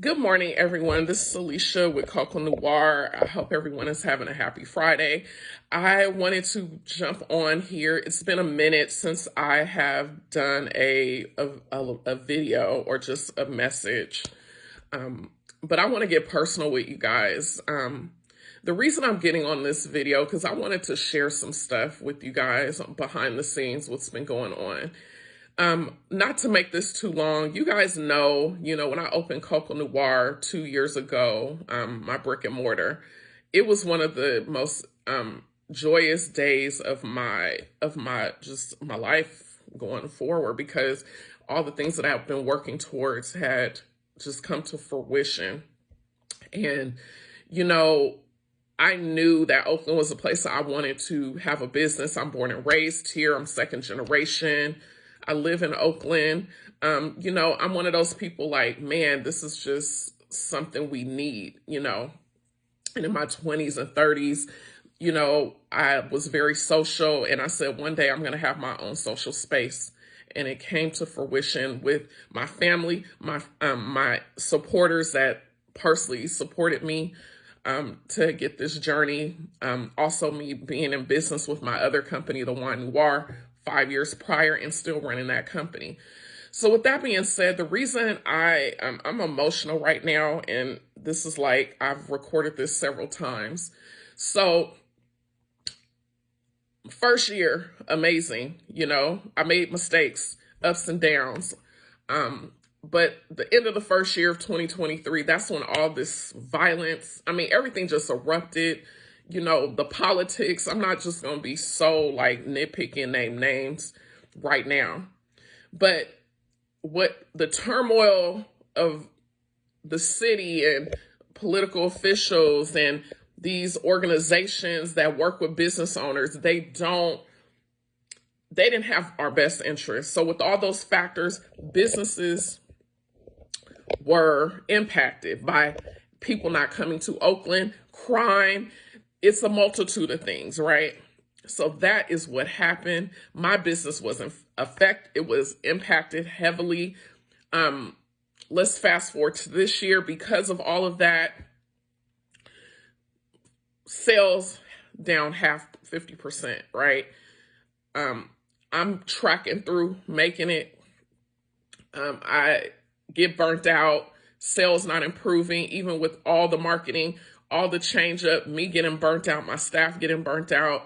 Good morning, everyone. This is Alicia with Coco Noir. I hope everyone is having a happy Friday. I wanted to jump on here. It's been a minute since I have done a video or just a message, but I want to get personal with you guys. The reason I'm getting on this video because I wanted to share some stuff with you guys behind the scenes, what's been going on. Not to make this too long, you guys know, when I opened Coco Noir 2 years ago, my brick and mortar, it was one of the most joyous days of my life going forward because all the things that I've been working towards had just come to fruition. And, I knew that Oakland was a place that I wanted to have a business. I'm born and raised here. I'm second generation. I live in Oakland. I'm one of those people like, man, this is just something we need, And in my 20s and 30s, I was very social and I said, one day I'm going to have my own social space. And it came to fruition with my family, my supporters that personally supported me to get this journey. Also me being in business with my other company, the Wine Noir, 5 years prior and still running that company. So with that being said, the reason I'm emotional right now, and this is like, I've recorded this several times. So first year, amazing. I made mistakes, ups and downs. But the end of the first year of 2023, that's when all this violence, everything just erupted. The politics, I'm not just going to be so like nitpicking name names right now. But what the turmoil of the city and political officials and these organizations that work with business owners, they didn't have our best interests. So with all those factors, businesses were impacted by people not coming to Oakland, crime. It's a multitude of things, right? So that is what happened. My business was it was impacted heavily. Let's fast forward to this year. Because of all of that, sales down 50%, right? I'm tracking through making it. I get burnt out, sales not improving, even with all the marketing, all the change up, me getting burnt out, my staff getting burnt out.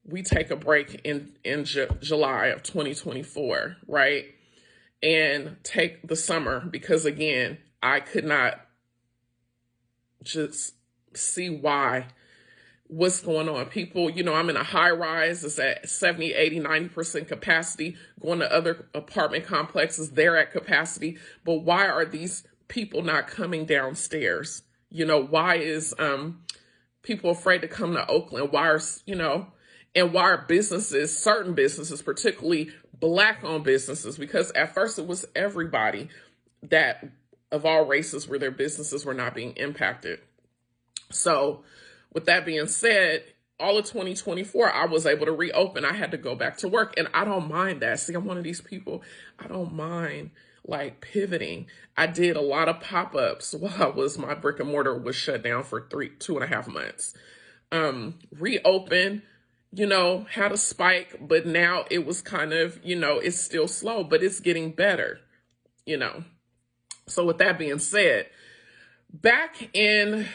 We take a break in July of 2024, right? And take the summer because, again, I could not just see what's going on. People, I'm in a high rise. It's at 70, 80, 90% capacity. Going to other apartment complexes, they're at capacity. But why are these people not coming downstairs? Why is people afraid to come to Oakland? Why are, and why are businesses, certain businesses, particularly Black-owned businesses, because at first it was everybody that of all races where their businesses were not being impacted. So with that being said, all of 2024, I was able to reopen. I had to go back to work, and I don't mind that. See, I'm one of these people, I don't mind like pivoting. I did a lot of pop-ups while my brick and mortar was shut down for 2.5 months. Reopen, had a spike, but now it was kind of, it's still slow, but it's getting better, So with that being said, back in,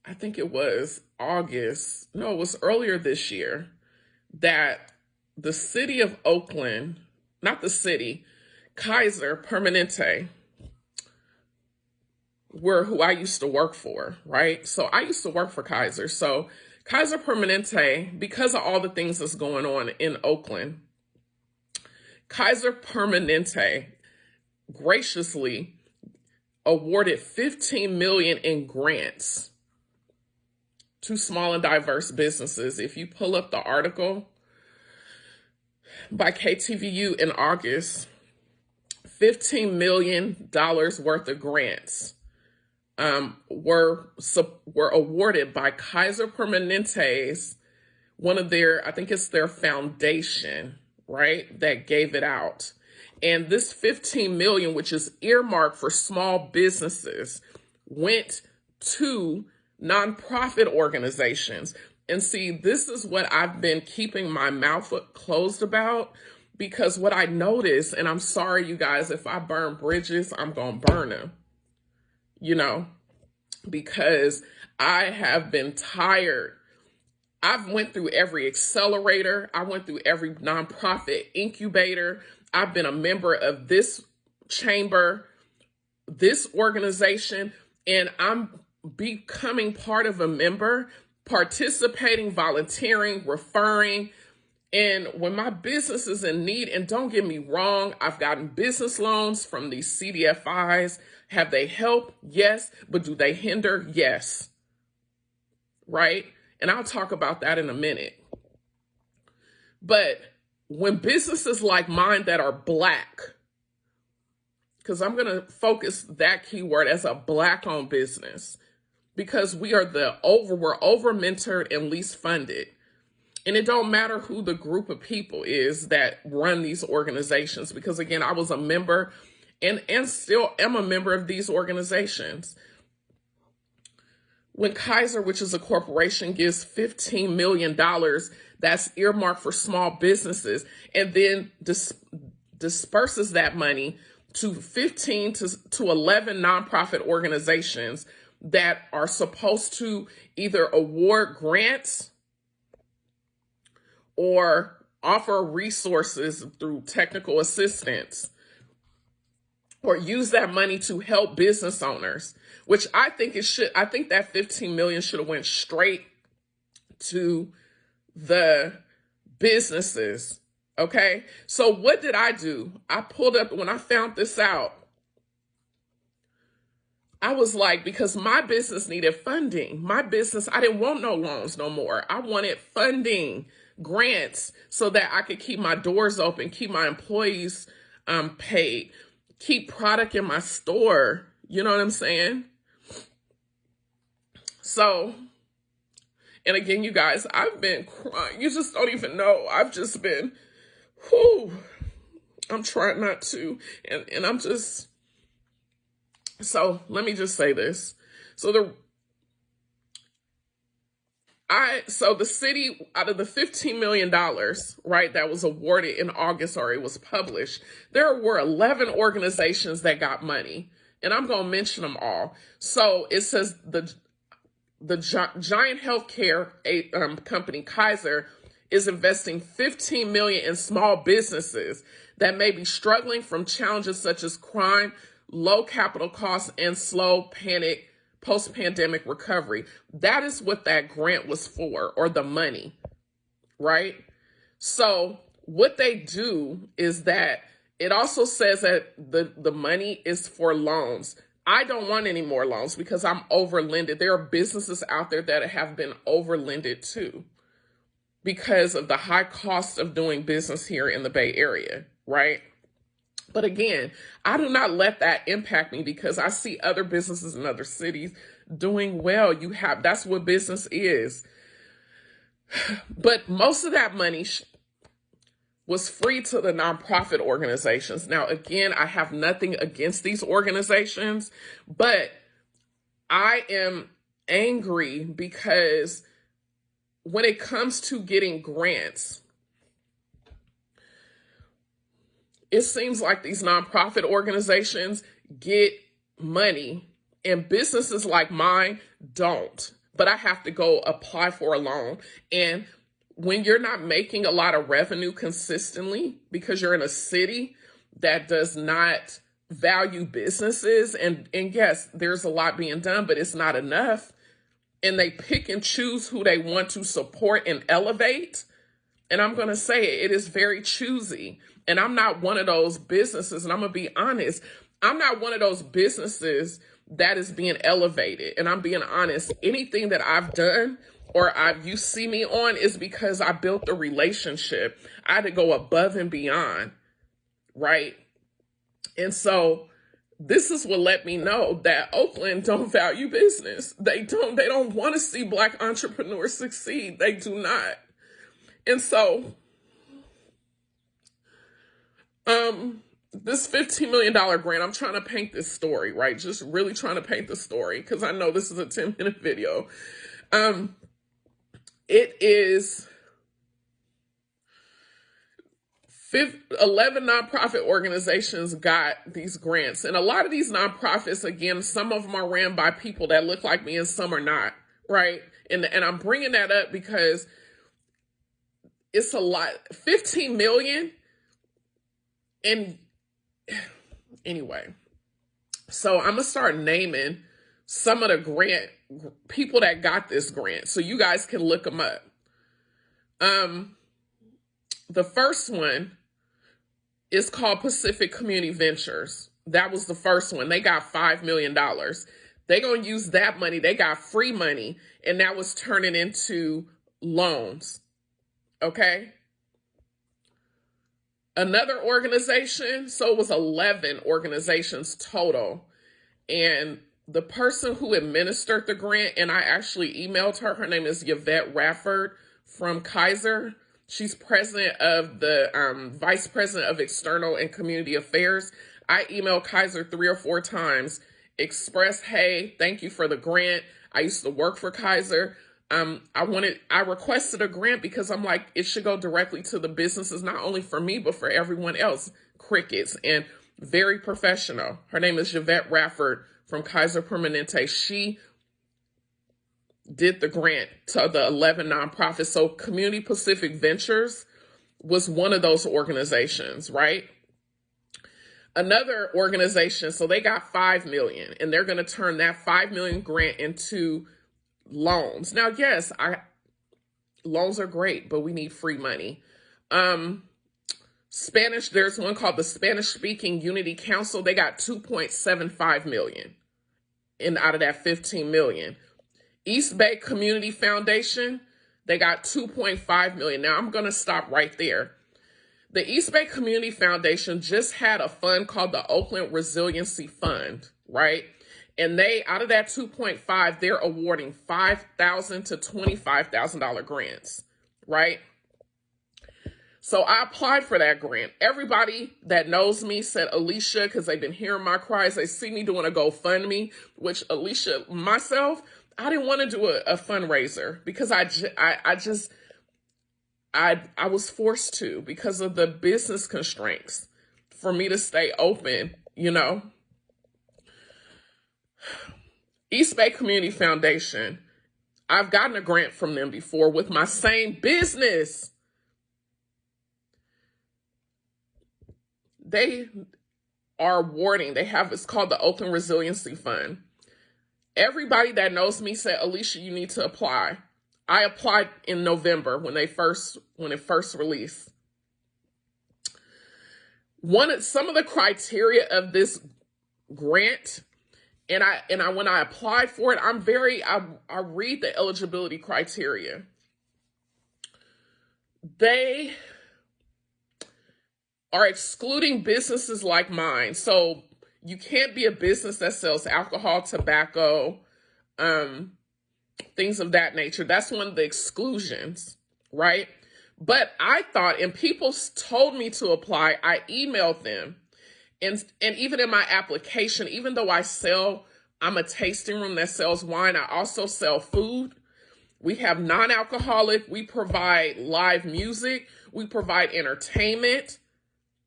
I think it was August, no, it was earlier this year, that the city of Oakland, not the city, Kaiser Permanente, who I used to work for, right? So I used to work for Kaiser. So Kaiser Permanente, because of all the things that's going on in Oakland, Kaiser Permanente graciously awarded $15 million in grants to small and diverse businesses. If you pull up the article by KTVU in August, $15 million worth of grants were awarded by Kaiser Permanente's, one of their, I think it's their foundation, right, that gave it out. And this 15 million, which is earmarked for small businesses, went to nonprofit organizations. And see, this is what I've been keeping my mouth closed about, because what I noticed, and I'm sorry, you guys, if I burn bridges, I'm going to burn them, you know, because I have been tired. I've went through every accelerator. I went through every nonprofit incubator. I've been a member of this chamber, this organization, and I'm becoming part of a member, participating, volunteering, referring. And when my business is in need, and don't get me wrong, I've gotten business loans from these CDFIs. Have they helped? Yes. But do they hinder? Yes. Right? And I'll talk about that in a minute. But when businesses like mine that are Black, because I'm going to focus that keyword as a Black-owned business, because we're over mentored and least funded. And it don't matter who the group of people is that run these organizations, because again, I was a member and still am a member of these organizations. When Kaiser, which is a corporation, gives $15 million, that's earmarked for small businesses, and then disperses that money to 15 to 11 nonprofit organizations that are supposed to either award grants or offer resources through technical assistance, or use that money to help business owners, which I think I think that 15 million should have went straight to the businesses. Okay. So what did I do? I pulled up, when I found this out, I was like, because my business needed funding. My business, I didn't want no loans no more. I wanted funding, grants, so that I could keep my doors open, keep my employees paid, keep product in my store. You know what I'm saying? So, and again, you guys, I've been crying. You just don't even know. I've just been, I'm trying not to. And I'm just, so let me just say this. So the city, out of the $15 million, right, that was awarded in August, or it was published, there were 11 organizations that got money. And I'm going to mention them all. So it says the giant healthcare company Kaiser is investing $15 million in small businesses that may be struggling from challenges such as crime, low capital costs, and slow post-pandemic recovery. That is what that grant was for, or the money, right? So what they do is that it also says that the money is for loans. I don't want any more loans because I'm overlended. There are businesses out there that have been overlended too, because of the high cost of doing business here in the Bay Area, right? But again, I do not let that impact me, because I see other businesses in other cities doing well. That's what business is. But most of that money was free to the nonprofit organizations. Now, again, I have nothing against these organizations, but I am angry because when it comes to getting grants, it seems like these nonprofit organizations get money and businesses like mine don't. But I have to go apply for a loan. And when you're not making a lot of revenue consistently, because you're in a city that does not value businesses, and yes, there's a lot being done, but it's not enough. And they pick and choose who they want to support and elevate. And I'm going to say it is very choosy. And I'm not one of those businesses, and I'm going to be honest, I'm not one of those businesses that is being elevated. And I'm being honest, anything that I've done or you see me on is because I built a relationship. I had to go above and beyond, right? And so this is what let me know that Oakland don't value business. They don't want to see Black entrepreneurs succeed. They do not. And so, this $15 million grant, I'm trying to paint this story, right? Just really trying to paint the story because I know this is a 10-minute video. It is 11 nonprofit organizations got these grants. And a lot of these nonprofits, again, some of them are ran by people that look like me and some are not, right? And I'm bringing that up because it's a lot. 15 million. And anyway, so I'm going to start naming some of the grant people that got this grant so you guys can look them up. The first one is called Pacific Community Ventures. That was the first one. They got $5 million. They're going to use that money. They got free money, and that was turning into loans. Okay? Another organization, so it was 11 organizations total. And the person who administered the grant, and I actually emailed her name is Yvette Rafford from Kaiser. She's president of the vice president of external and community affairs. I emailed Kaiser 3 or 4 times, expressed, hey, thank you for the grant. I used to work for Kaiser. I requested a grant because I'm like, it should go directly to the businesses, not only for me, but for everyone else. Crickets, and very professional. Her name is Yvette Rafford from Kaiser Permanente. She did the grant to the 11 nonprofits. So Community Pacific Ventures was one of those organizations, right? Another organization, so they got $5 million, and they're going to turn that $5 million grant into loans. Now, yes, loans are great, but we need free money. Spanish, there's one called the Spanish Speaking Unity Council. They got 2.75 million out of that 15 million. East Bay Community Foundation, they got 2.5 million. Now I'm going to stop right there. The East Bay Community Foundation just had a fund called the Oakland Resiliency Fund, right? And they, out of that 2.5, they're awarding $5,000 to $25,000 grants, right? So I applied for that grant. Everybody that knows me said, Alicia, because they've been hearing my cries, they see me doing a GoFundMe, which Alicia, myself, I didn't want to do a fundraiser because I was forced to because of the business constraints for me to stay open, you know. East Bay Community Foundation, I've gotten a grant from them before with my same business. They are awarding, it's called the Oakland Resiliency Fund. Everybody that knows me said, Alicia, you need to apply. I applied in November when it first released. Some of the criteria of this grant, and when I applied for it, I read the eligibility criteria. They are excluding businesses like mine. So you can't be a business that sells alcohol, tobacco, things of that nature. That's one of the exclusions, right? But I thought, and people told me to apply, I emailed them. And even in my application, even though I'm a tasting room that sells wine, I also sell food. We have non-alcoholic, we provide live music, we provide entertainment.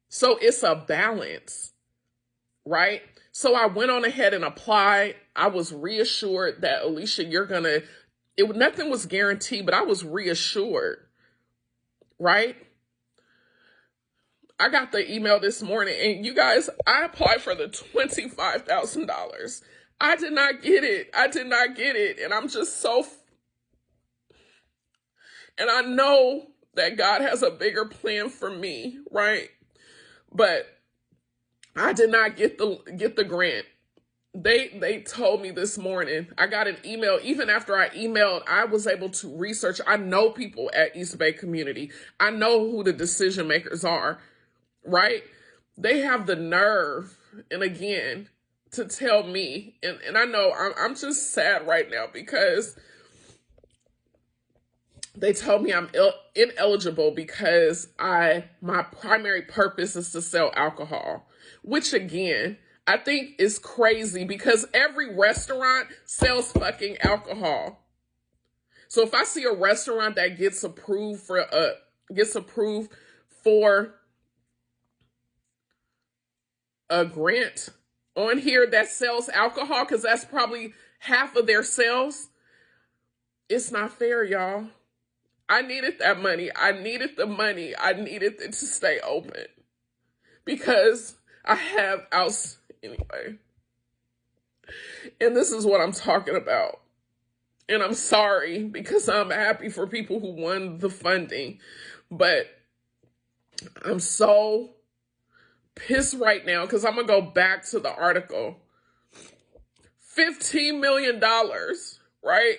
So it's a balance, right? So I went on ahead and applied. I was reassured that, Alicia, nothing was guaranteed, but I was reassured, right? I got the email this morning, and you guys, I applied for the $25,000. I did not get it. And I'm just and I know that God has a bigger plan for me, right? But I did not get the grant. They told me this morning. I got an email. Even after I emailed, I was able to research. I know people at East Bay Community. I know who the decision makers are, right? They have the nerve, and again, to tell me, and I know I'm just sad right now because they told me I'm ineligible because my primary purpose is to sell alcohol. which again, I think is crazy because every restaurant sells fucking alcohol. So if I see a restaurant that gets approved for a grant on here that sells alcohol, because that's probably half of their sales, it's not fair, y'all. I needed that money. I needed the money. I needed it to stay open because I have outs anyway. And this is what I'm talking about. And I'm sorry because I'm happy for people who won the funding, but I'm so pissed right now because I'm going to go back to the article. $15 million, right?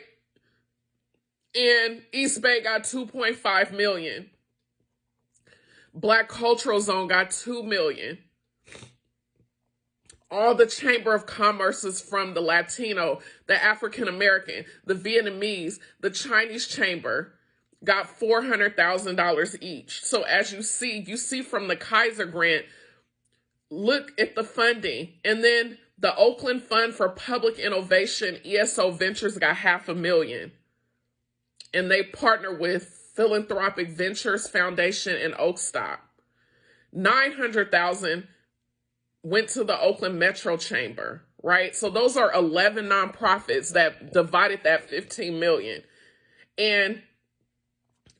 And East Bay got 2.5 million. Black Cultural Zone got 2 million. All the Chamber of Commerce's from the Latino, the African American, the Vietnamese, the Chinese Chamber got $400,000 each. So as you see from the Kaiser grant, look at the funding. And then the Oakland Fund for Public Innovation, ESO Ventures, got $500,000. And they partner with Philanthropic Ventures Foundation and Oakstop. $900,000 went to the Oakland Metro Chamber, right? So those are 11 nonprofits that divided that 15 million. And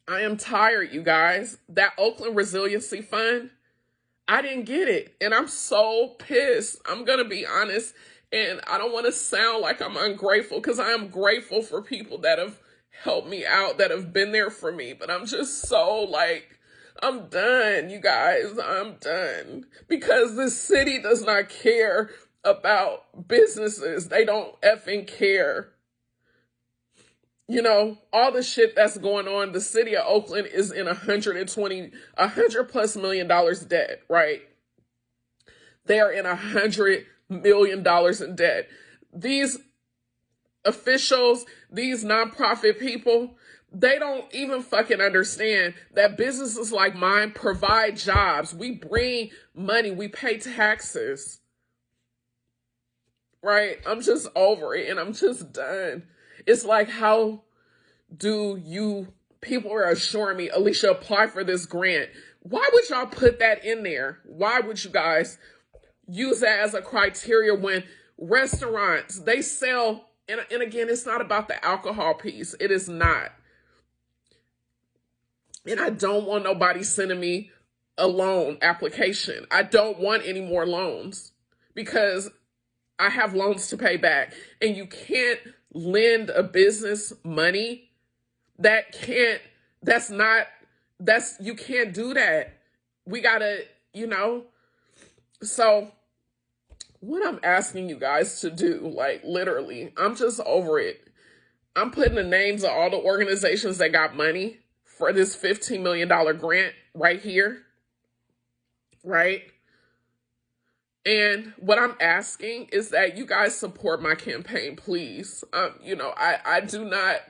I am tired, you guys. That Oakland Resiliency Fund, I didn't get it. And I'm so pissed. I'm going to be honest. And I don't want to sound like I'm ungrateful because I am grateful for people that have helped me out, that have been there for me. But I'm just so like, I'm done, you guys. I'm done. Because this city does not care about businesses. They don't effing care. You know, all the shit that's going on, the city of Oakland is in $100+ million debt, right? They are in $100 million in debt. These officials, these nonprofit people, they don't even fucking understand that businesses like mine provide jobs. We bring money. We pay taxes. Right? I'm just over it and I'm just done. It's like, how do you, people are assuring me, Alicia, apply for this grant. Why would y'all put that in there? Why would you guys use that as a criteria when restaurants, they sell, and again, it's not about the alcohol piece. It is not. And I don't want nobody sending me a loan application. I don't want any more loans because I have loans to pay back. And you can't lend a business money. You can't do that. We gotta, so what I'm asking you guys to do, like literally, I'm just over it. I'm putting the names of all the organizations that got money for this $15 million grant right here, right? And what I'm asking is that you guys support my campaign, please. I do not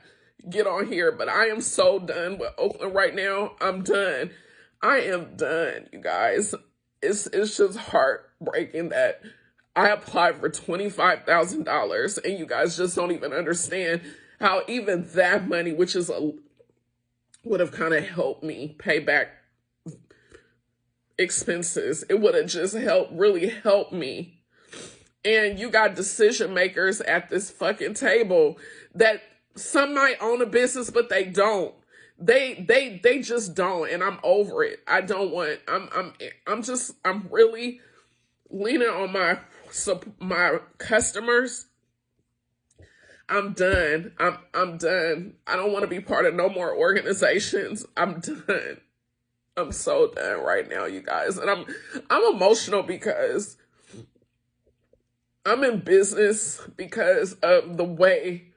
get on here, but I am so done with Oakland right now. I'm done. I am done, you guys. It's just heartbreaking that I applied for $25,000 and you guys just don't even understand how even that money, which is would have kind of helped me pay back expenses. It would have just really helped me. And you got decision makers at this fucking table that some might own a business, but they don't. They just don't. And I'm over it. I don't want, I'm really leaning on my customers. I'm done. I'm done. I don't want to be part of no more organizations. I'm done. I'm so done right now, you guys. And I'm emotional because I'm in business because of the way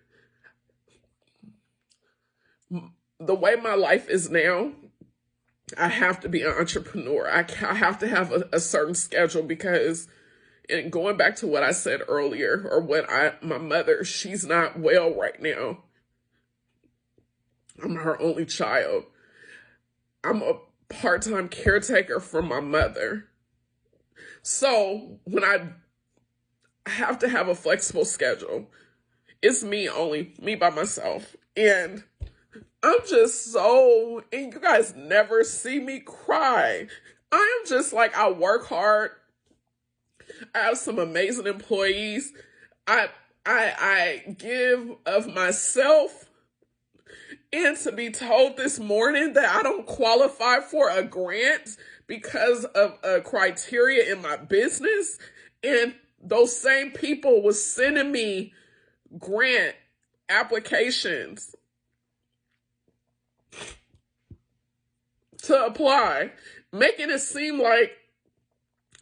my life is now. I have to be an entrepreneur. I have to have a certain schedule because, and going back to what I said earlier, or my mother, she's not well right now. I'm her only child. I'm a part-time caretaker for my mother. So when I have to have a flexible schedule, it's me only, me by myself. And I'm just so, and you guys never see me cry. I am just like, I work hard. I have some amazing employees. I I give of myself, and to be told this morning that I don't qualify for a grant because of a criteria in my business, and those same people was sending me grant applications to apply, making it seem like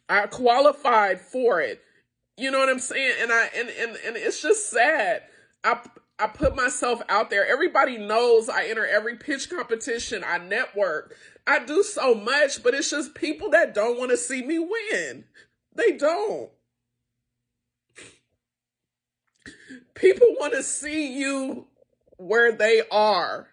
I qualified for it. You know what I'm saying? And it's just sad. I put myself out there. Everybody knows I enter every pitch competition. I network. I do so much, but it's just people that don't want to see me win. They don't. People want to see you where they are.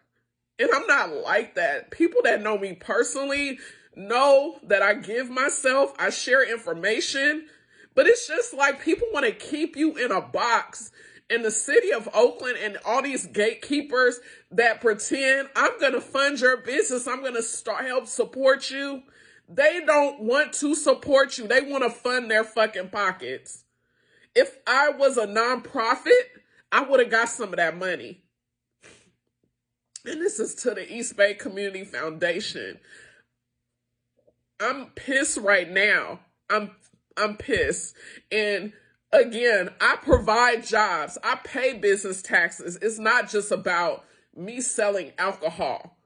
And I'm not like that. People that know me personally know that I give myself, I share information, but it's just like people want to keep you in a box in the city of Oakland, and all these gatekeepers that pretend I'm going to fund your business, I'm going to help support you. They don't want to support you. They want to fund their fucking pockets. If I was a nonprofit, I would have got some of that money. And this is to the East Bay Community Foundation. I'm pissed right now. I'm pissed. And again, I provide jobs. I pay business taxes. It's not just about me selling alcohol.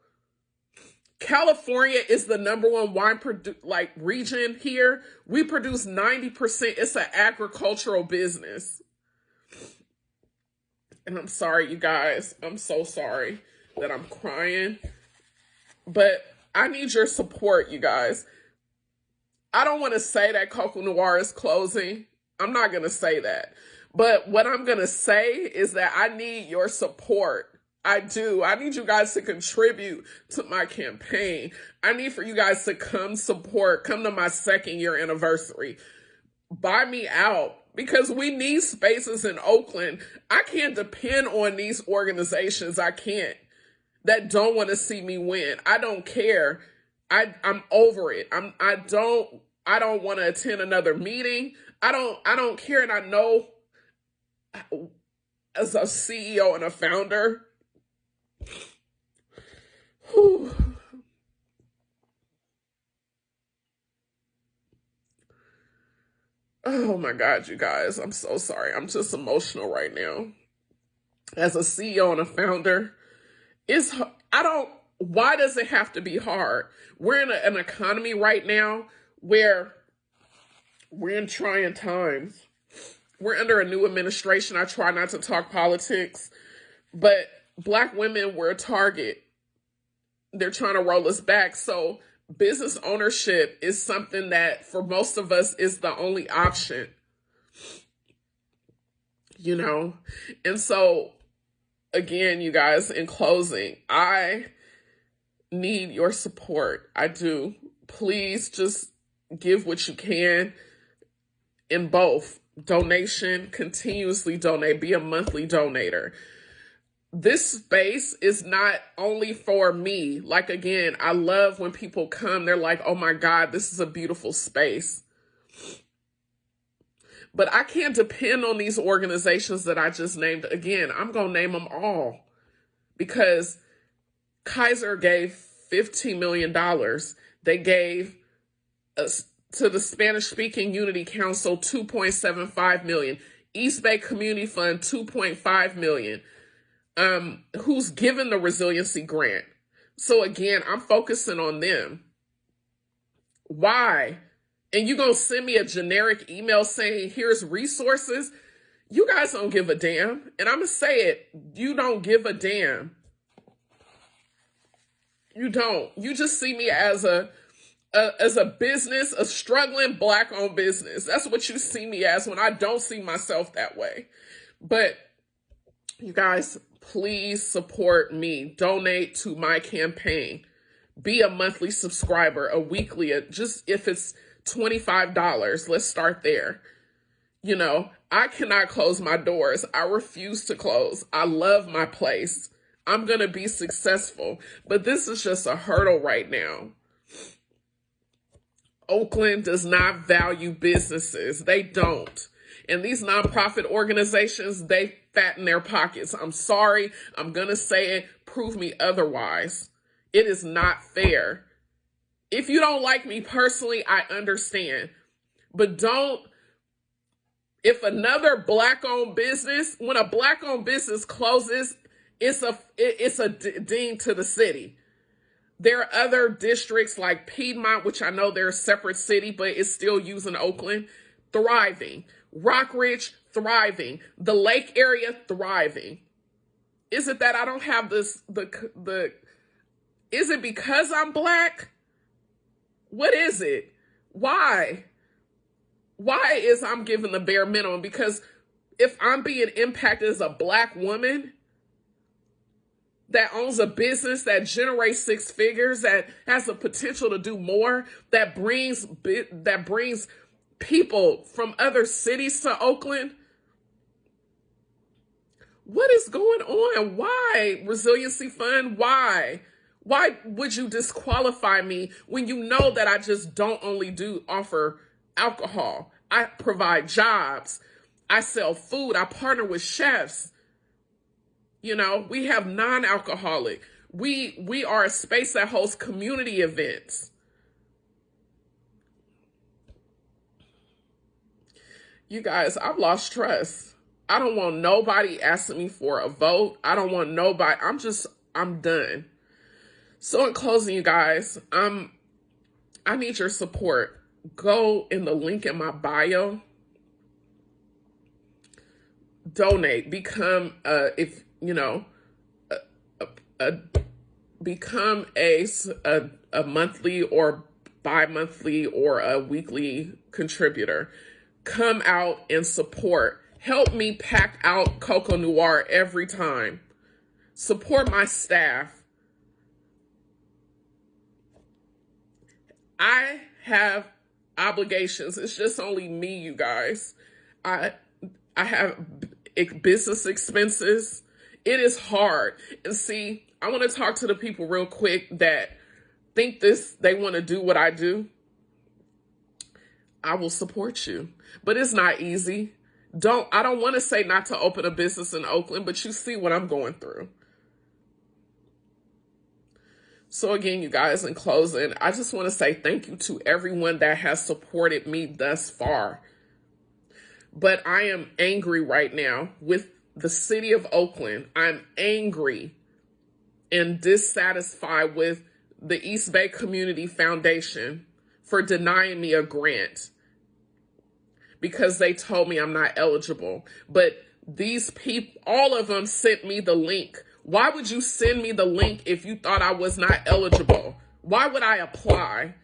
California is the #1 wine region here. We produce 90%. It's an agricultural business. And I'm sorry, you guys. I'm so sorry that I'm crying. But I need your support, you guys. I don't want to say that Coco Noir is closing. I'm not going to say that. But what I'm going to say is that I need your support. I do. I need you guys to contribute to my campaign. I need for you guys to come support, come to my 2nd year anniversary. Buy me out, because we need spaces in Oakland. I can't depend on these organizations. I can't. That don't want to see me win. I don't care. I'm over it. I don't want to attend another meeting. I don't care. And I know as a CEO and a founder, whew, oh my God, you guys, I'm so sorry. I'm just emotional right now. As a CEO and a founder, why does it have to be hard? We're in an economy right now where we're in trying times. We're under a new administration. I try not to talk politics, but Black women were a target. They're trying to roll us back. So business ownership is something that for most of us is the only option, you know? And so again, you guys, in closing, I need your support. I do. Please just give what you can in both. Donation, continuously donate, be a monthly donator. This space is not only for me. Like, again, I love when people come, they're like, oh my God, this is a beautiful space. But I can't depend on these organizations that I just named. Again, I'm going to name them all, because Kaiser gave $15 million. They gave us, to the Spanish-speaking Unity Council, $2.75 million. East Bay Community Fund, $2.5 million. Who's given the resiliency grant. So again, I'm focusing on them. Why? And you're going to send me a generic email saying, here's resources. You guys don't give a damn. And I'm going to say it. You don't give a damn. You don't. You just see me as a business, a struggling Black-owned business. That's what you see me as, when I don't see myself that way. But you guys, please support me. Donate to my campaign. Be a monthly subscriber, a weekly, just if it's $25. Let's start there. You know, I cannot close my doors. I refuse to close. I love my place. I'm going to be successful. But this is just a hurdle right now. Oakland does not value businesses. They don't. And these nonprofit organizations, they fatten their pockets. I'm sorry. I'm going to say it. Prove me otherwise. It is not fair. If you don't like me personally, I understand. But don't, if another Black-owned business, when a Black-owned business closes, it's a ding to the city. There are other districts like Piedmont, which I know they're a separate city, but it's still using Oakland, thriving. Rockridge, thriving. The Lake area, thriving. Is it that I don't have this, is it because I'm Black? What is it? Why? Why is I'm giving the bare minimum? Because if I'm being impacted as a Black woman that owns a business that generates six figures, that has the potential to do more, that brings people from other cities to Oakland, what is going on? Why, Resiliency Fund? Why? Why would you disqualify me when you know that I just don't only offer alcohol? I provide jobs. I sell food. I partner with chefs. You know, we have non-alcoholic. We are a space that hosts community events. You guys, I've lost trust. I don't want nobody asking me for a vote. I don't want nobody. I'm done. So in closing, you guys, I need your support. Go in the link in my bio. Donate. Become become a monthly or bi-monthly or a weekly contributor. Come out and support. Help me pack out Coco Noir every time. Support my staff. I have obligations. It's just only me, you guys. I have business expenses. It is hard. And see, I want to talk to the people real quick that think they want to do what I do. I will support you, but it's not easy. I don't want to say not to open a business in Oakland, but you see what I'm going through. So again, you guys, in closing, I just want to say thank you to everyone that has supported me thus far. But I am angry right now with the city of Oakland. I'm angry and dissatisfied with the East Bay Community Foundation for denying me a grant because they told me I'm not eligible. But these people, all of them sent me the link. Why would you send me the link if you thought I was not eligible? Why would I apply?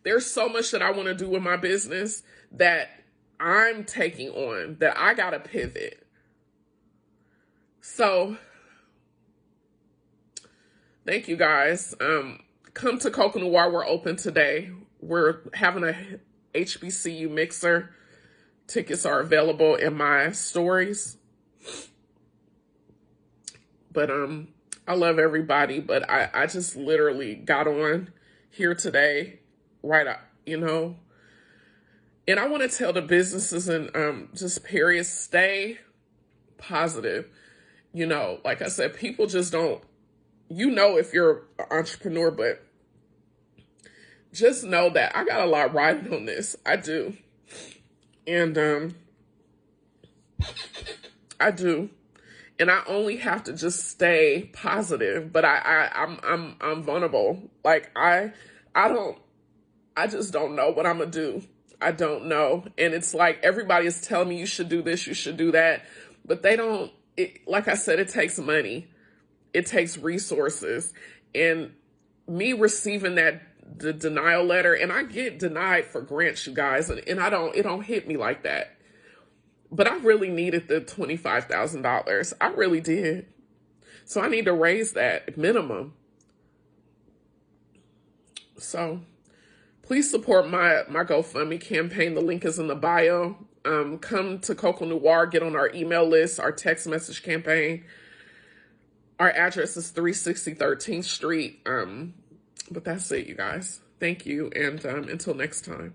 There's so much that I want to do with my business that I'm taking on, that I got to pivot. So, thank you guys. Come to Coco Noir. We're open today. We're having a HBCU mixer. Tickets are available in my stories. But I love everybody. But I just literally got on here today, right up, And I want to tell the businesses and just period, stay positive. Like I said, people just don't, if you're an entrepreneur, but just know that I got a lot riding on this. I do. And I do. And I only have to just stay positive, but I'm vulnerable. Like I just don't know what I'm gonna do. I don't know. And it's like everybody is telling me you should do this, you should do that, but they don't. Like I said, it takes money. It takes resources. And me receiving the denial letter, and I get denied for grants, you guys, and it don't hit me like that. But I really needed the $25,000. I really did. So I need to raise that minimum. So please support my GoFundMe campaign. The link is in the bio. Come to Coco Noir, get on our email list, our text message campaign. Our address is 360 13th Street. But that's it, you guys. Thank you, and until next time.